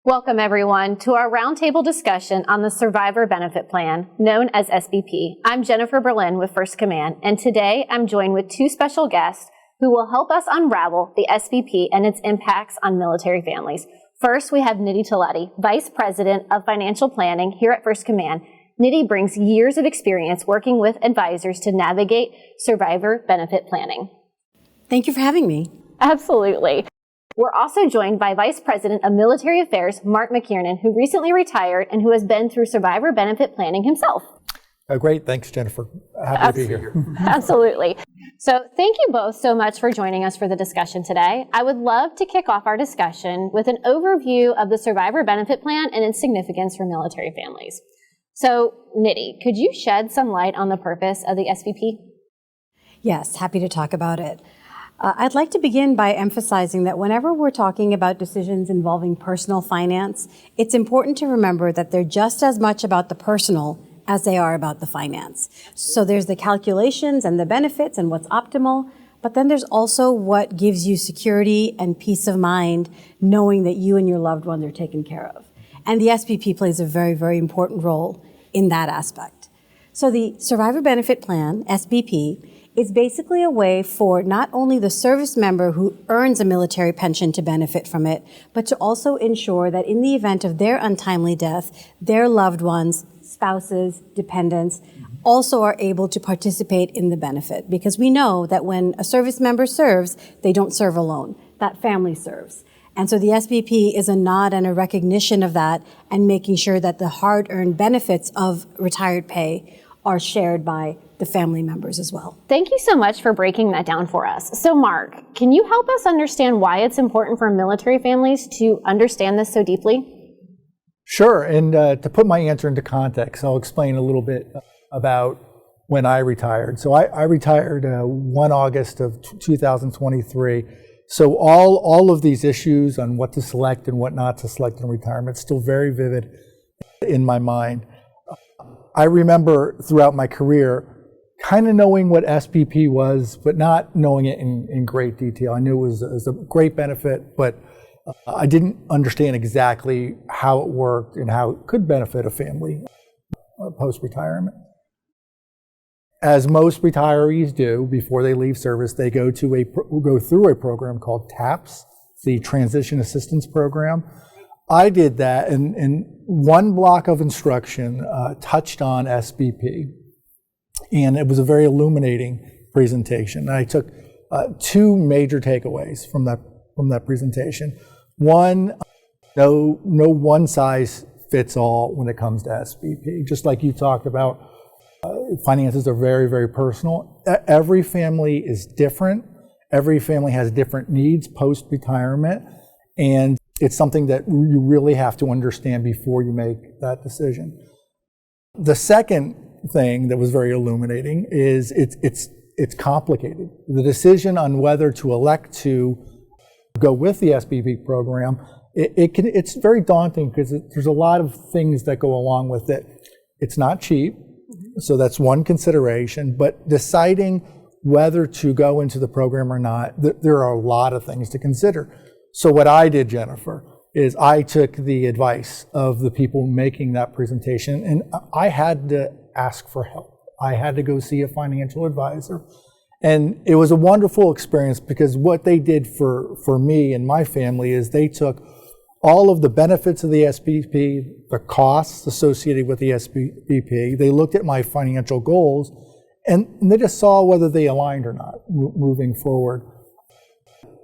Welcome, everyone, to our roundtable discussion on the Survivor Benefit Plan, known as SBP. I'm Jennifer Berlin with First Command, and today I'm joined with two special guests who will help us unravel the SBP and its impacts on military families. First, we have Nidhi Talati, Vice President of Financial Planning here at First Command. Nidhi brings years of experience working with advisors to navigate survivor benefit planning. Thank you for having me. Absolutely. We're also joined by Vice President of Military Affairs, Mark McKiernan, who recently retired and who has been through survivor benefit planning himself. Great. Thanks, Jennifer. Happy to be here. Absolutely. So thank you both so much for joining us for the discussion today. I would love to kick off our discussion with an overview of the survivor benefit plan and its significance for military families. So, Nidhi, could you shed some light on the purpose of the SBP? Yes, happy to talk about it. I'd like to begin by emphasizing that whenever we're talking about decisions involving personal finance, it's important to remember that they're just as much about the personal as they are about the finance. So there's the calculations and the benefits and what's optimal, but then there's also what gives you security and peace of mind knowing that you and your loved ones are taken care of. And the SBP plays a very, very important role in that aspect. So the Survivor Benefit Plan, SBP, is basically a way for not only the service member who earns a military pension to benefit from it, but to also ensure that in the event of their untimely death, their loved ones, spouses, dependents, also are able to participate in the benefit. Because we know that when a service member serves, they don't serve alone. That family serves. And so the SBP is a nod and a recognition of that and making sure that the hard-earned benefits of retired pay are shared by the family members as well. Thank you so much for breaking that down for us. So Mark, can you help us understand why it's important for military families to understand this so deeply? Sure, and to put my answer into context, I'll explain a little bit about when I retired. So I retired 1 August of 2023. So all of these issues on what to select and what not to select in retirement still very vivid in my mind. I remember throughout my career kind of knowing what SBP was, but not knowing it in great detail. I knew it was a great benefit, but I didn't understand exactly how it worked and how it could benefit a family post-retirement. As most retirees do before they leave service, they go through a program called TAPS, the Transition Assistance Program. I did that, and one block of instruction touched on SBP, and it was a very illuminating presentation. I took two major takeaways from that presentation. One, no one size fits all when it comes to SBP. Just like you talked about, finances are very, very personal. Every family is different. Every family has different needs post-retirement, and it's something that you really have to understand before you make that decision. The second thing that was very illuminating is it's complicated. The decision on whether to elect to go with the SBP program, it's very daunting because there's a lot of things that go along with it. It's not cheap, so that's one consideration, but deciding whether to go into the program or not, there are a lot of things to consider. So what I did, Jennifer, is I took the advice of the people making that presentation, and I had to ask for help. I had to go see a financial advisor. And it was a wonderful experience because what they did for me and my family is they took all of the benefits of the SBP, the costs associated with the SBP, they looked at my financial goals, and they just saw whether they aligned or not moving forward.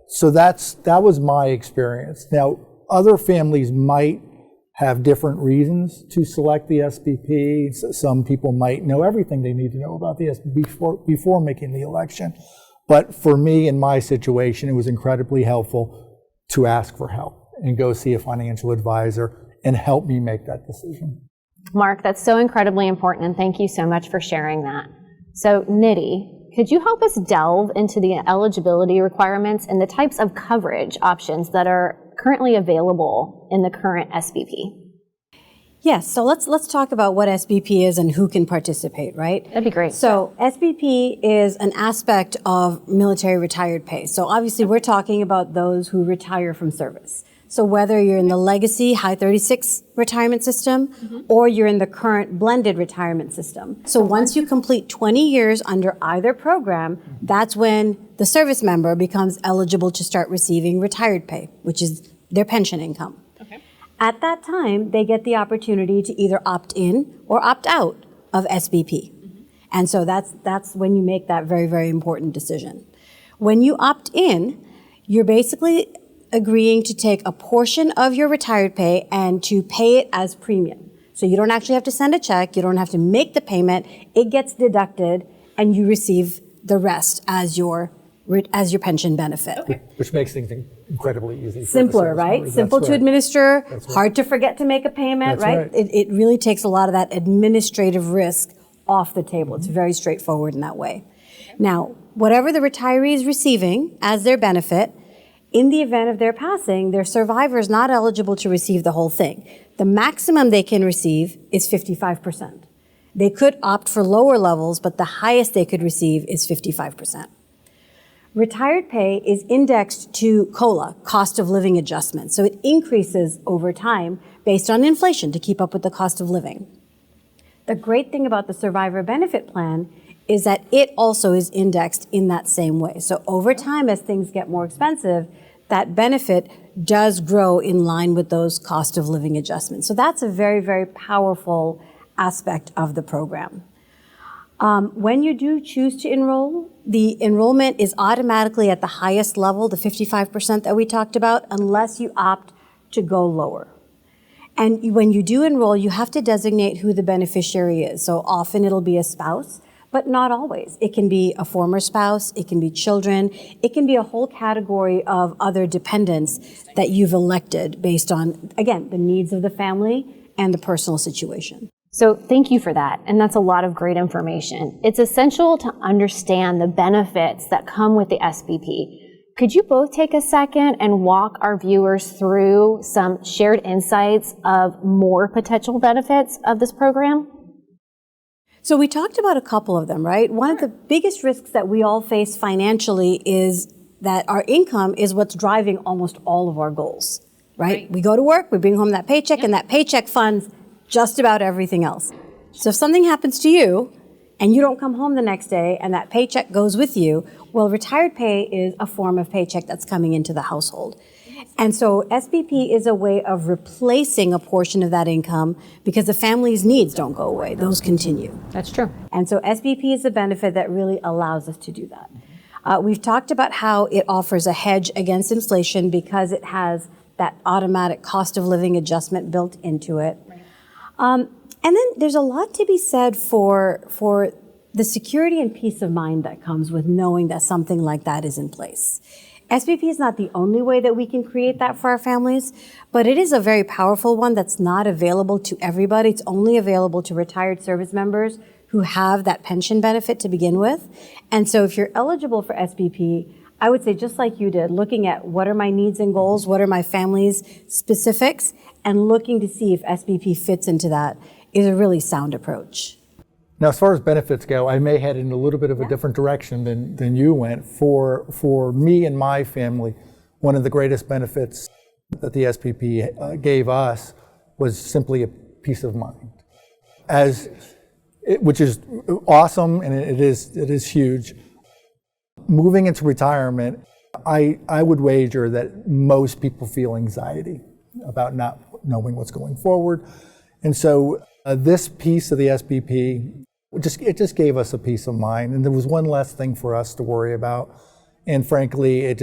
So that was my experience. Now, other families might have different reasons to select the SBP. Some people might know everything they need to know about the SBP before making the election. But for me, in my situation, it was incredibly helpful to ask for help and go see a financial advisor and help me make that decision. Mark, that's so incredibly important, and thank you so much for sharing that. So, Nidhi, could you help us delve into the eligibility requirements and the types of coverage options that are currently available in the current SBP? Yes, so let's talk about what SBP is and who can participate, right? That'd be great. So SBP is an aspect of military retired pay. So obviously we're talking about those who retire from service. So whether you're in the legacy high 36 retirement system or you're in the current blended retirement system. So once you complete 20 years under either program, that's when the service member becomes eligible to start receiving retired pay, which is their pension income. At that time, they get the opportunity to either opt in or opt out of SBP. And so that's when you make that very, very important decision. When you opt in, you're basically agreeing to take a portion of your retired pay and to pay it as premium. So you don't actually have to send a check, you don't have to make the payment, it gets deducted and you receive the rest as your pension benefit. Which makes things incredibly easy. Simpler, right? Simple to administer, hard to forget to make a payment, right? It really takes a lot of that administrative risk off the table. It's very straightforward in that way. Now, whatever the retiree is receiving as their benefit, in the event of their passing, their survivor is not eligible to receive the whole thing. The maximum they can receive is 55%. They could opt for lower levels, but the highest they could receive is 55%. Retired pay is indexed to COLA, cost of living adjustment. So it increases over time based on inflation to keep up with the cost of living. The great thing about the survivor benefit plan is that it also is indexed in that same way. So over time, as things get more expensive, that benefit does grow in line with those cost of living adjustments. So that's a very, very powerful aspect of the program. When you do choose to enroll, the enrollment is automatically at the highest level, the 55% that we talked about, unless you opt to go lower. And when you do enroll, you have to designate who the beneficiary is. So often it'll be a spouse, but not always. It can be a former spouse, it can be children, it can be a whole category of other dependents that you've elected based on, again, the needs of the family and the personal situation. So thank you for that, and that's a lot of great information. It's essential to understand the benefits that come with the SBP. Could you both take a second and walk our viewers through some shared insights of more potential benefits of this program? So we talked about a couple of them, right? One of the biggest risks that we all face financially is that our income is what's driving almost all of our goals, right? We go to work, we bring home that paycheck, and that paycheck funds just about everything else. So if something happens to you and you don't come home the next day and that paycheck goes with you, well, retired pay is a form of paycheck that's coming into the household. And so SBP is a way of replacing a portion of that income because the family's needs don't go away. Those continue. That's true. And so SBP is a benefit that really allows us to do that. We've talked about how it offers a hedge against inflation because it has that automatic cost of living adjustment built into it. And then there's a lot to be said for the security and peace of mind that comes with knowing that something like that is in place. SBP is not the only way that we can create that for our families, but it is a very powerful one that's not available to everybody. It's only available to retired service members who have that pension benefit to begin with. And so if you're eligible for SBP, I would say just like you did, looking at what are my needs and goals, what are my family's specifics, and looking to see if SBP fits into that is a really sound approach. Now, as far as benefits go, I may head in a little bit of a different direction than you went. For me and my family, one of the greatest benefits that the SBP gave us was simply a peace of mind, which is awesome, and it is huge. Moving into retirement, I would wager that most people feel anxiety about not knowing what's going forward. And so this piece of the SBP, it just gave us a peace of mind. And there was one less thing for us to worry about. And frankly, it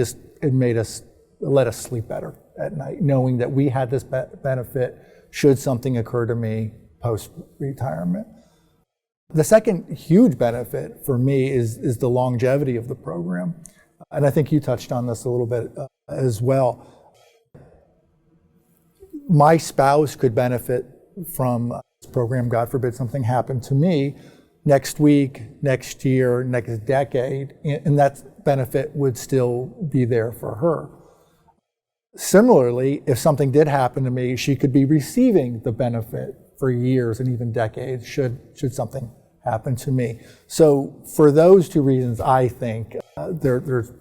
let us sleep better at night, knowing that we had this benefit should something occur to me post-retirement. The second huge benefit for me is the longevity of the program. And I think you touched on this a little bit as well. My spouse could benefit from this program, God forbid something happened to me next week, next year, next decade, and that benefit would still be there for her. Similarly, if something did happen to me, she could be receiving the benefit for years and even decades should something happen to me. So for those two reasons, I think there's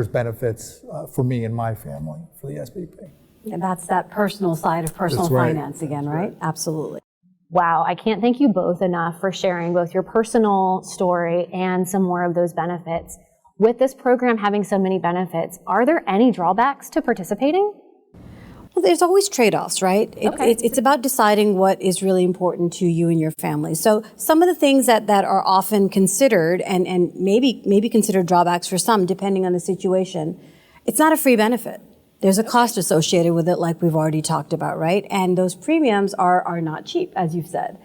benefits for me and my family for the SBP. And that's that personal side of personal That's right. finance again, right? Absolutely. Wow, I can't thank you both enough for sharing both your personal story and some more of those benefits. With this program having so many benefits, are there any drawbacks to participating? Well, there's always trade-offs, right? It's about deciding what is really important to you and your family. So some of the things that are often considered and maybe considered drawbacks for some, depending on the situation, it's not a free benefit. There's a cost associated with it, like we've already talked about, right? And those premiums are not cheap, as you've said.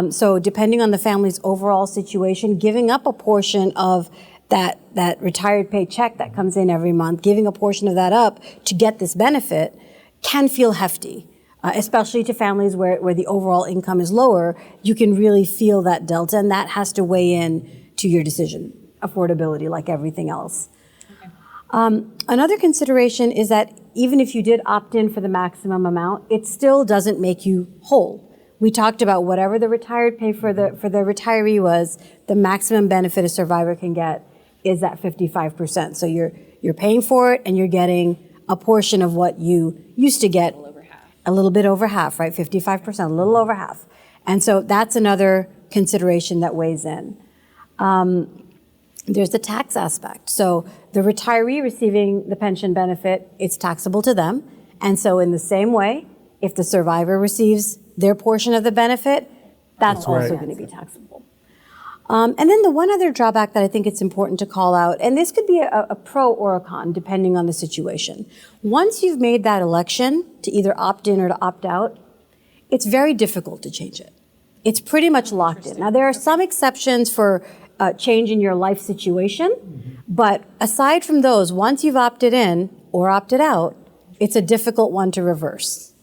So depending on the family's overall situation, giving up a portion of that retired paycheck that comes in every month, giving a portion of that up to get this benefit can feel hefty, especially to families where the overall income is lower. You can really feel that delta, and that has to weigh in to your decision. Affordability, like everything else. Another consideration is that even if you did opt in for the maximum amount, it still doesn't make you whole. We talked about whatever the retired pay for the retiree was, the maximum benefit a survivor can get is at 55%. So you're paying for it and you're getting a portion of what you used to get. A little bit over half, right? 55%, a little over half. And so that's another consideration that weighs in. There's the tax aspect. So the retiree receiving the pension benefit, it's taxable to them. And so in the same way, if the survivor receives their portion of the benefit, that's also going to be taxable. And then the one other drawback that I think it's important to call out, and this could be a pro or a con, depending on the situation. Once you've made that election to either opt in or to opt out, it's very difficult to change it. It's pretty much locked in. Now, there are some exceptions for change in your life situation, but aside from those, once you've opted in or opted out, it's a difficult one to reverse.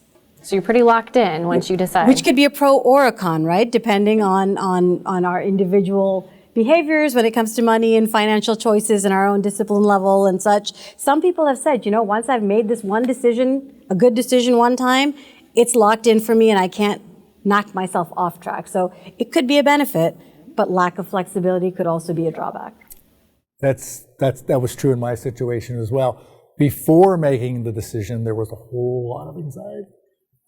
So you're pretty locked in once you decide. Which could be a pro or a con, right? Depending on our individual behaviors when it comes to money and financial choices and our own discipline level and such. Some people have said, once I've made this one decision, a good decision one time, it's locked in for me and I can't knock myself off track. So it could be a benefit, but lack of flexibility could also be a drawback. That was true in my situation as well. Before making the decision, there was a whole lot of anxiety.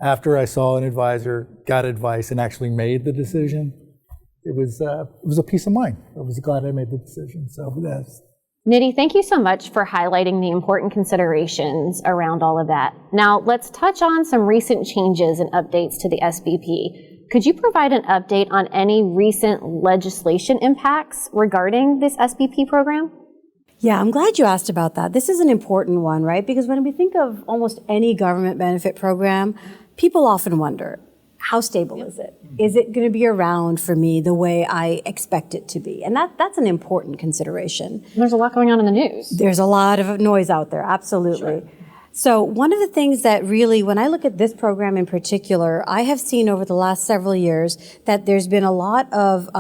After I saw an advisor, got advice, and actually made the decision, it was a peace of mind. I was glad I made the decision. So that's. Nidhi, thank you so much for highlighting the important considerations around all of that. Now, let's touch on some recent changes and updates to the SBP. Could you provide an update on any recent legislation impacts regarding this SBP program? Yeah, I'm glad you asked about that. This is an important one, right? Because when we think of almost any government benefit program, people often wonder, how stable is it? Is it going to be around for me the way I expect it to be? And that's an important consideration. There's a lot going on in the news. There's a lot of noise out there, absolutely. Sure. So one of the things that really, when I look at this program in particular, I have seen over the last several years that there's been a lot of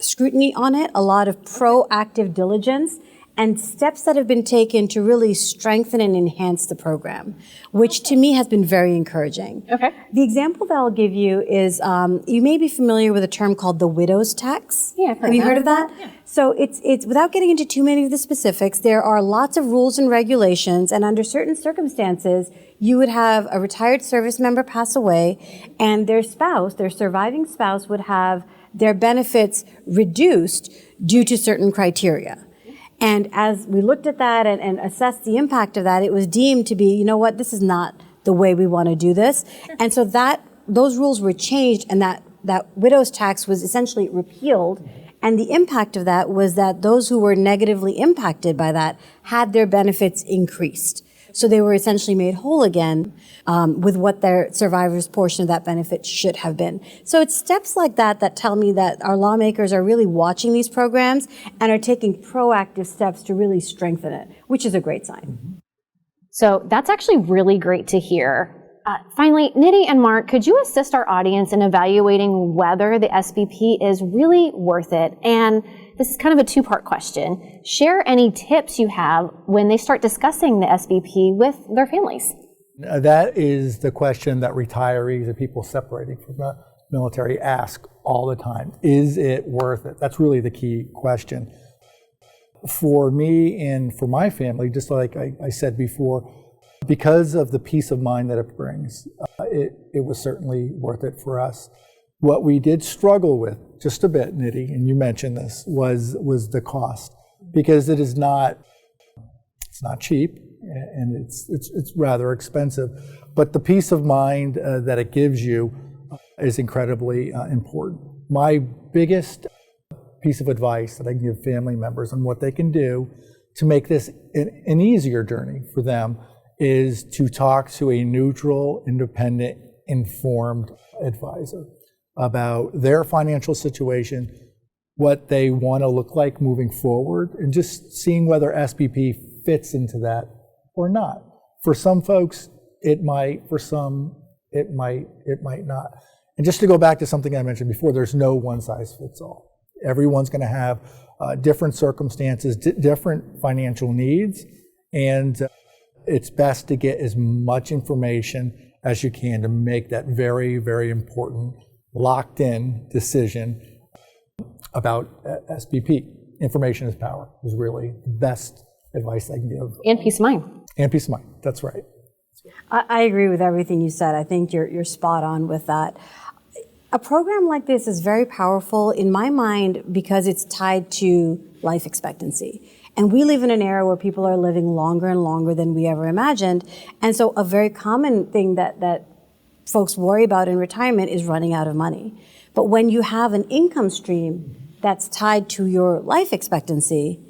scrutiny on it, a lot of proactive diligence, and steps that have been taken to really strengthen and enhance the program, which to me has been very encouraging. Okay. The example that I'll give you is, you may be familiar with a term called the widow's tax. Yeah, I've heard Have you of that. heard of that? Yeah. So it's without getting into too many of the specifics, there are lots of rules and regulations, and under certain circumstances, you would have a retired service member pass away, and their spouse, their surviving spouse, would have their benefits reduced due to certain criteria. And as we looked at that and assessed the impact of that, it was deemed to be, this is not the way we want to do this. Sure. And so those rules were changed, and that widow's tax was essentially repealed. And the impact of that was that those who were negatively impacted by that had their benefits increased. So they were essentially made whole again with what their survivor's portion of that benefit should have been. So it's steps like that tell me that our lawmakers are really watching these programs and are taking proactive steps to really strengthen it, which is a great sign. So that's actually really great to hear. Finally, Nidhi and Mark, could you assist our audience in evaluating whether the SBP is really worth it? And this is kind of a two-part question. Share any tips you have when they start discussing the SBP with their families. That is the question that retirees and people separating from the military ask all the time. Is it worth it? That's really the key question. For me and for my family, just like I said before, because of the peace of mind that it brings, it was certainly worth it for us. What we did struggle with just a bit, Nidhi, and you mentioned this, was the cost, because it's not cheap and it's rather expensive. But the peace of mind that it gives you is incredibly important. My biggest piece of advice that I can give family members on what they can do to make this an easier journey for them is to talk to a neutral, independent, informed advisor about their financial situation, what they want to look like moving forward, and just seeing whether SBP fits into that or not. For some folks, it might. For some, it might not. And just to go back to something I mentioned before, there's no one size fits all. Everyone's going to have different circumstances, different financial needs, and it's best to get as much information as you can to make that very, very important locked-in decision about SBP. Information is power is really the best advice I can give. And peace of mind. And peace of mind. That's right. I agree with everything you said. I think you're spot on with that. A program like this is very powerful in my mind because it's tied to life expectancy. And we live in an era where people are living longer and longer than we ever imagined. And so a very common thing that folks worry about in retirement is running out of money. But when you have an income stream that's tied to your life expectancy,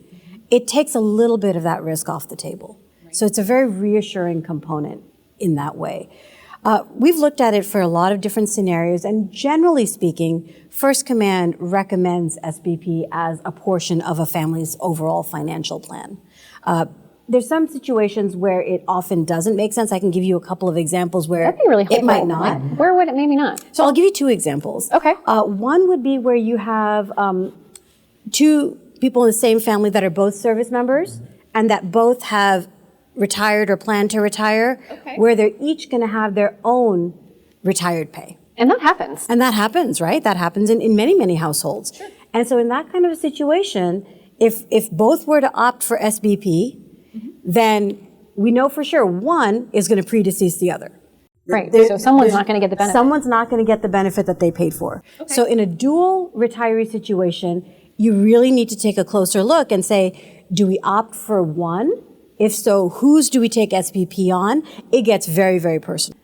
it takes a little bit of that risk off the table. So it's a very reassuring component in that way. We've looked at it for a lot of different scenarios, and generally speaking, First Command recommends SBP as a portion of a family's overall financial plan. There's some situations where it often doesn't make sense. I can give you a couple of examples where That'd be really helpful. It might not. Where would it maybe not? So I'll give you two examples. Okay. One would be where you have two people in the same family that are both service members and that both have retired or plan to retire, where they're each going to have their own retired pay. And that happens. And that happens, right? That happens in many, many households. Sure. And so in that kind of a situation, if both were to opt for SBP, then we know for sure one is going to predecease the other. Right. So someone's not going to get the benefit. Someone's not going to get the benefit that they paid for. Okay. So in a dual retiree situation, you really need to take a closer look and say, do we opt for one? If so, whose do we take SBP on? It gets very, very personal.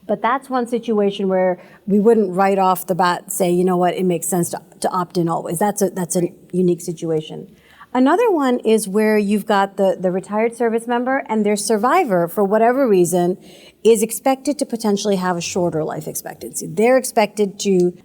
But that's one situation where we wouldn't right off the bat say, you know what, it makes sense to opt in always. That's a unique situation. Another one is where you've got the retired service member and their survivor, for whatever reason, is expected to potentially have a shorter life expectancy. They're expected to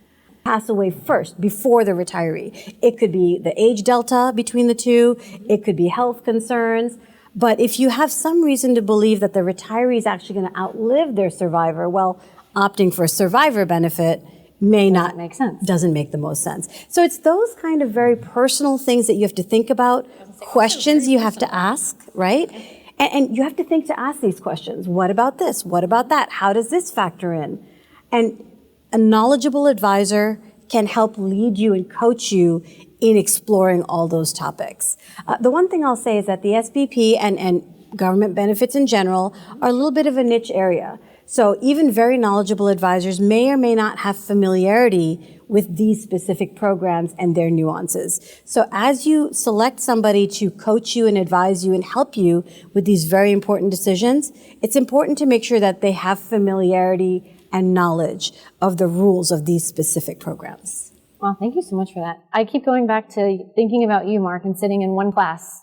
pass away first before the retiree. It could be the age delta between the two. It could be health concerns. But if you have some reason to believe that the retiree is actually going to outlive their survivor, well, opting for a survivor benefit may not make sense. Doesn't make the most sense. So it's those kind of very personal things that you have to think about, questions you have to ask, right? And you have to think to ask these questions. What about this? What about that? How does this factor in? And a knowledgeable advisor can help lead you and coach you in exploring all those topics. The one thing I'll say is that the SBP and government benefits in general are a little bit of a niche area. So even very knowledgeable advisors may or may not have familiarity with these specific programs and their nuances. So as you select somebody to coach you and advise you and help you with these very important decisions, it's important to make sure that they have familiarity and knowledge of the rules of these specific programs. Well, thank you so much for that. I keep going back to thinking about you, Mark, and sitting in one class,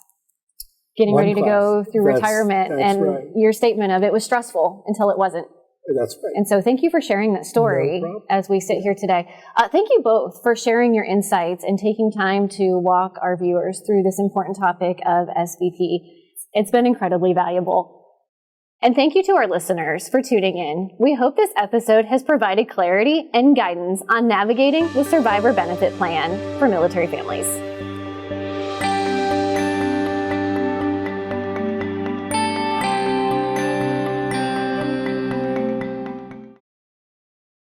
getting ready to go through retirement, and your statement of it was stressful until it wasn't. That's right. And so thank you for sharing that story as we sit here today. Thank you both for sharing your insights and taking time to walk our viewers through this important topic of SBP. It's been incredibly valuable. And thank you to our listeners for tuning in. We hope this episode has provided clarity and guidance on navigating the Survivor Benefit Plan for military families.